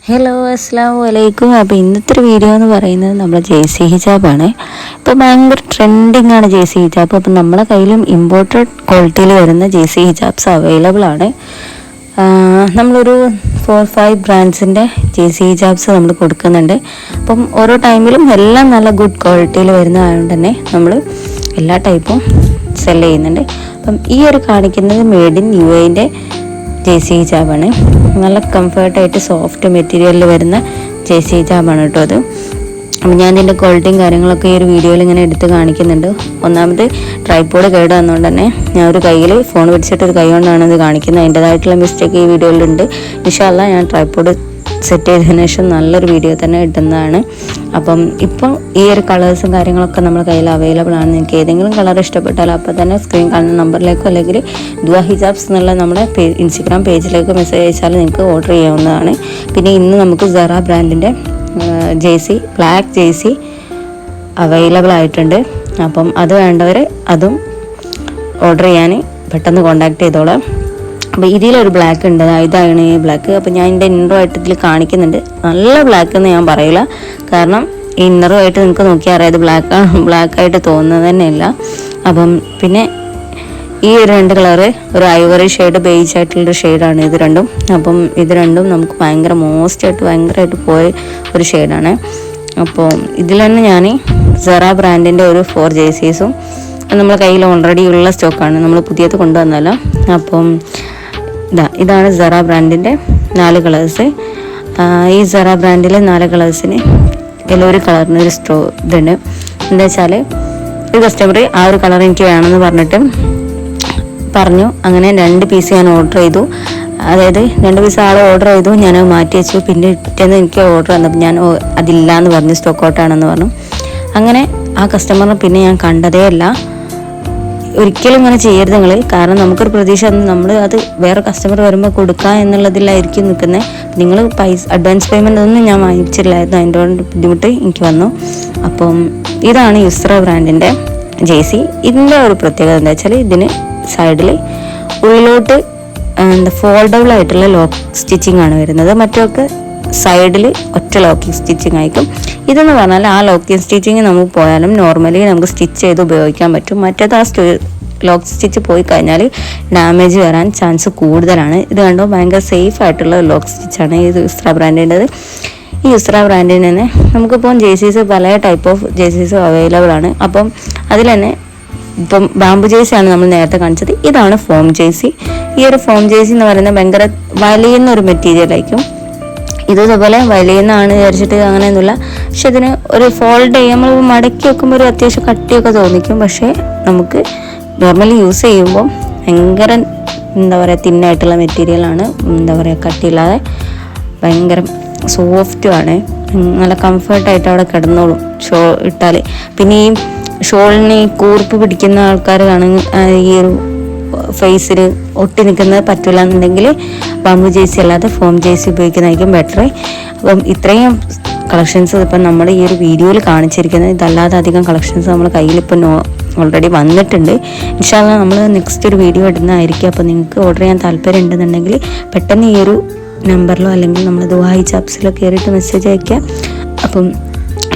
Hello അസ്സാം വലൈക്കും. അപ്പോൾ ഇന്നത്തെ ഒരു വീഡിയോ എന്ന് പറയുന്നത് നമ്മുടെ ജേഴ്സി ഹിജാബാണ്. ഇപ്പോൾ ഭയങ്കര ട്രെൻഡിങ് ആണ് ജേഴ്സി ഹിജാബ്. അപ്പം നമ്മളെ കയ്യിലും ഇമ്പോർട്ടഡ് ക്വാളിറ്റിയിൽ വരുന്ന ജേഴ്സി ഹിജാബ്സ് അവൈലബിൾ ആണ്. നമ്മളൊരു 4-5 ബ്രാൻഡ്സിൻ്റെ ജേഴ്സി ഹിജാബ്സ് നമ്മൾ കൊടുക്കുന്നുണ്ട്. അപ്പം ഓരോ ടൈമിലും എല്ലാം നല്ല ഗുഡ് ക്വാളിറ്റിയിൽ വരുന്നതായതുകൊണ്ട് തന്നെ നമ്മൾ എല്ലാ ടൈപ്പും സെല് ചെയ്യുന്നുണ്ട്. അപ്പം ഈ ഒരു കാണിക്കുന്നത് മെയ്ഡ് ഇൻ UAE ജേഴ്സി ഹിജാബാണ്. നല്ല കംഫർട്ടായിട്ട് സോഫ്റ്റ് മെറ്റീരിയലിൽ വരുന്ന ജേഴ്സി ഹിജാബാണ് കേട്ടോ അത്. അപ്പം ഞാൻ ഇതിൻ്റെ ക്വാളിറ്റിയും കാര്യങ്ങളൊക്കെ ഈ ഒരു വീഡിയോയിൽ ഇങ്ങനെ എടുത്ത് കാണിക്കുന്നുണ്ട്. ഒന്നാമത് ട്രൈപോഡ് കേട് വന്നുകൊണ്ട് തന്നെ ഞാൻ ഒരു കയ്യിൽ ഫോൺ പിടിച്ചിട്ട് ഒരു കൈ കൊണ്ടാണ് ഇത് കാണിക്കുന്നത്. അതിൻ്റെതായിട്ടുള്ള മിസ്റ്റേക്ക് ഈ വീഡിയോയിലുണ്ട്. ഇൻഷാ അല്ലാ ഞാൻ ട്രൈപോഡ് സെറ്റ് ചെയ്തതിനു ശേഷം നല്ലൊരു വീഡിയോ തന്നെ ഇടുന്നതാണ്. അപ്പം ഇപ്പം ഈ ഒരു കളേഴ്സും കാര്യങ്ങളൊക്കെ നമ്മുടെ കയ്യിൽ അവൈലബിൾ ആണ്. നിങ്ങൾക്ക് ഏതെങ്കിലും കളർ ഇഷ്ടപ്പെട്ടാൽ അപ്പോൾ തന്നെ സ്ക്രീൻ കാണുന്ന നമ്പറിലേക്കോ അല്ലെങ്കിൽ ദുആ ഹിജാബ്സ് എന്നുള്ള നമ്മുടെ ഇൻസ്റ്റഗ്രാം പേജിലേക്ക് മെസ്സേജ് അയച്ചാൽ നിങ്ങൾക്ക് ഓർഡർ ചെയ്യാവുന്നതാണ്. പിന്നെ ഇന്ന് നമുക്ക് സെറ ബ്രാൻഡിൻ്റെ ജേഴ്സി ബ്ലാക്ക് ജേഴ്സി അവൈലബിൾ ആയിട്ടുണ്ട്. അപ്പം അത് വേണ്ടവർ അതും ഓർഡർ ചെയ്യാൻ പെട്ടെന്ന് കോൺടാക്ട് ചെയ്തോളാം. അപ്പോൾ ഇതിലൊരു ബ്ലാക്ക് ഉണ്ട്, ഇതാണ് ഈ ബ്ലാക്ക്. അപ്പോൾ ഞാൻ എൻ്റെ ഇന്നറുമായിട്ട് ഇതിൽ കാണിക്കുന്നുണ്ട്. നല്ല ബ്ലാക്ക് എന്ന് ഞാൻ പറയില്ല, കാരണം ഈ ഇന്നറുമായിട്ട് നിങ്ങൾക്ക് നോക്കിയാൽ അറിയാം ഇത് ബ്ലാക്കായിട്ട് തോന്നുന്നത് തന്നെയല്ല. അപ്പം പിന്നെ ഈ ഒരു 2 കളറ് ഒരു ഐവറി ഷെയ്ഡ് ബേജ് ആയിട്ടുള്ളൊരു ഷെയ്ഡാണ് ഇത് രണ്ടും. അപ്പം ഇത് രണ്ടും നമുക്ക് ഭയങ്കരമായിട്ട് പോയ ഒരു ഷെയ്ഡാണ്. അപ്പോൾ ഇതിൽ തന്നെ ഞാൻ സെറ ബ്രാൻഡിൻ്റെ ഒരു 4 ജേഴ്സീസും നമ്മുടെ കയ്യിൽ ഓൾറെഡി ഉള്ള സ്റ്റോക്കാണ്, നമ്മൾ പുതിയത് കൊണ്ടുവന്നല്ലോ. അപ്പം ഇതാണ് സെറ ബ്രാൻഡിൻ്റെ 4 കളേഴ്സ്. ഈ സെറ ബ്രാൻഡിലെ 4 കളേഴ്സിന് ഒരു കളറിന് ഒരു ഇതുണ്ട്. എന്താ വെച്ചാൽ ഒരു കസ്റ്റമർ ആ ഒരു കളർ എനിക്ക് വേണമെന്ന് പറഞ്ഞു. അങ്ങനെ 2 പീസ് ഞാൻ ഓർഡർ ചെയ്തു. അതായത് 2 പീസ് ആൾ ഓർഡർ ചെയ്തു, ഞാൻ മാറ്റി വെച്ചു. പിന്നെ പിറ്റേന്ന് എനിക്ക് ഓർഡർ വന്നപ്പോൾ ഞാൻ അതില്ല എന്ന് പറഞ്ഞു, സ്റ്റോക്ക് ഔട്ടാണെന്ന് പറഞ്ഞു. അങ്ങനെ ആ കസ്റ്റമറിനെ പിന്നെ ഞാൻ കണ്ടതേ അല്ല. ഒരിക്കലും ഇങ്ങനെ ചെയ്യരുത് നിങ്ങൾ, കാരണം നമുക്കൊരു പ്രതീക്ഷ നമ്മൾ അത് വേറെ കസ്റ്റമർ വരുമ്പോൾ കൊടുക്കുക എന്നുള്ളതിലായിരിക്കും നിൽക്കുന്നത്. നിങ്ങൾ അഡ്വാൻസ് പേയ്മെൻ്റ് ഒന്നും ഞാൻ വാങ്ങിച്ചില്ലായിരുന്നു, അതിൻ്റെ ബുദ്ധിമുട്ട് എനിക്ക് വന്നു. അപ്പം ഇതാണ് യുസ്ര ബ്രാൻഡിൻ്റെ ജേഴ്സി. ഇതിൻ്റെ ഒരു പ്രത്യേകത എന്താ വെച്ചാൽ ഇതിന് സൈഡിൽ ഉള്ളിലോട്ട് ഫോൾഡബിൾ ആയിട്ടുള്ള ലോക്ക് സ്റ്റിച്ചിങ് ആണ് വരുന്നത്. മറ്റൊക്കെ സൈഡിൽ ഒറ്റ ലോക്കിംഗ് സ്റ്റിച്ചിങ് ആയിരിക്കും. ഇതെന്ന് പറഞ്ഞാൽ ആ ലോക്കിംഗ് സ്റ്റിച്ചിങ് നമുക്ക് പോയാലും നോർമലി നമുക്ക് സ്റ്റിച്ച് ചെയ്ത് ഉപയോഗിക്കാൻ പറ്റും. മറ്റേത് ആ ലോക്ക് സ്റ്റിച്ച് പോയി കഴിഞ്ഞാൽ ഡാമേജ് വരാൻ ചാൻസ് കൂടുതലാണ്. ഇത് കണ്ടോ ഭയങ്കര സേഫ് ആയിട്ടുള്ള ലോക്ക് സ്റ്റിച്ചാണ് ഈ യുസ്ര ബ്രാൻഡിൻ്റെത്. ഈ യുസ്ര ബ്രാൻഡിൽ തന്നെ നമുക്കിപ്പം ജേഴ്സീസ് പല ടൈപ്പ് ഓഫ് ജേഴ്സീസ് അവൈലബിൾ ആണ്. അപ്പം അതിൽ തന്നെ ഇപ്പം ബാംബു ജേഴ്സിയാണ് നമ്മൾ നേരത്തെ കാണിച്ചത്. ഇതാണ് ഫോം ജേഴ്സി. ഈ ഒരു ഫോം ജേഴ്സി എന്ന് പറയുന്നത് ഭയങ്കര വലിയുന്ന ഒരു മെറ്റീരിയലായിരിക്കും. ഇതുപോലെ വലിയെന്നാണ് വിചാരിച്ചിട്ട് അങ്ങനെയൊന്നുമില്ല. പക്ഷെ ഇതിന് ഒരു ഫോൾഡ് നമ്മൾ മടക്കി വെക്കുമ്പോൾ ഒരു അത്യാവശ്യം കട്ടിയൊക്കെ തോന്നിക്കും. പക്ഷേ നമുക്ക് നോർമലി യൂസ് ചെയ്യുമ്പോൾ ഭയങ്കര തിന്നായിട്ടുള്ള മെറ്റീരിയലാണ്. കട്ടിയില്ലാതെ ഭയങ്കര സോഫ്റ്റുമാണ്. നല്ല കംഫർട്ടായിട്ട് അവിടെ കിടന്നോളും ഇട്ടാൽ. പിന്നെ ഈ ഷോളിന് കൂർപ്പ് പിടിക്കുന്ന ആൾക്കാരാണ് ഈ ഒരു ഫേസിൽ ഒട്ടി നിൽക്കുന്നത് പറ്റില്ല എന്നുണ്ടെങ്കിൽ ബാംബു ജേഴ്സി അല്ലാതെ ഫോം ജേഴ്സി ഉപയോഗിക്കുന്നതായിരിക്കും ബെറ്റർ. അപ്പം ഇത്രയും കളക്ഷൻസ് ഇപ്പം നമ്മൾ ഈ ഒരു വീഡിയോയിൽ കാണിച്ചിരിക്കുന്നത്. ഇതല്ലാതെ അധികം കളക്ഷൻസ് നമ്മുടെ കയ്യിൽ ഇപ്പം ഓൾറെഡി വന്നിട്ടുണ്ട്. ഇൻഷാ അല്ലാ നമ്മൾ നെക്സ്റ്റ് ഒരു വീഡിയോ ഇടുന്നതായിരിക്കും. അപ്പോൾ നിങ്ങൾക്ക് ഓർഡർ ചെയ്യാൻ താല്പര്യം ഉണ്ടെന്നുണ്ടെങ്കിൽ പെട്ടെന്ന് ഈ ഒരു നമ്പറിലോ അല്ലെങ്കിൽ നമ്മൾ ദുആ ഹിജാബ്സിലോ കയറിയിട്ട് മെസ്സേജ് അയയ്ക്കുക. അപ്പം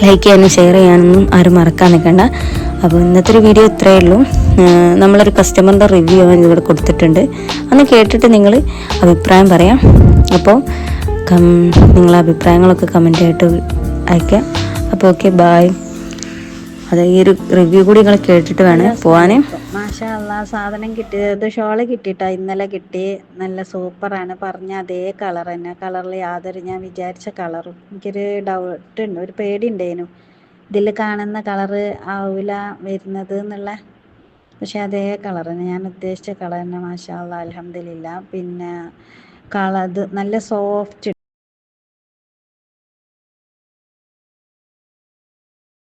ലൈക്ക് ചെയ്യാനും ഷെയർ ചെയ്യാനൊന്നും ആരും മറക്കാൻ നിൽക്കണ്ട. അപ്പോൾ ഇന്നത്തെ ഒരു വീഡിയോ ഇത്രയേ ഉള്ളൂ. നമ്മളൊരു കസ്റ്റമറിൻ്റെ റിവ്യൂ ഇവിടെ കൊടുത്തിട്ടുണ്ട്, അന്ന് കേട്ടിട്ട് നിങ്ങൾ അഭിപ്രായം പറയാം. അപ്പോൾ നിങ്ങളെ അഭിപ്രായങ്ങളൊക്കെ കമൻ്റ് ആയിട്ട് അയക്കാം. അപ്പോൾ ഓക്കെ, ബായ്. അത് ഈ ഒരു റിവ്യൂ കൂടി നിങ്ങൾ കേട്ടിട്ട് വേണം പോകാൻ. മാഷാ അല്ലാ, സാധനം കിട്ടിയത് ഷോള് കിട്ടിയിട്ടാ ഇന്നലെ കിട്ടി. നല്ല സൂപ്പറാണ്. പറഞ്ഞ അതേ കളർ തന്നെ, കളറിൽ യാതൊരു ഞാൻ വിചാരിച്ച കളറും. എനിക്കൊരു ഡൗട്ട് ഉണ്ട്, ഒരു പേടി ഉണ്ടായിരുന്നു ഇതിൽ കാണുന്ന കളറ് ആവില്ല വരുന്നത് എന്നുള്ള. പക്ഷെ അതേ കളർ തന്നെ, ഞാൻ ഉദ്ദേശിച്ച കളർ തന്നെ. മാഷാ അല്ലാ, അൽഹംദുലില്ലാ. പിന്നെ കളർ നല്ല സോഫ്റ്റ്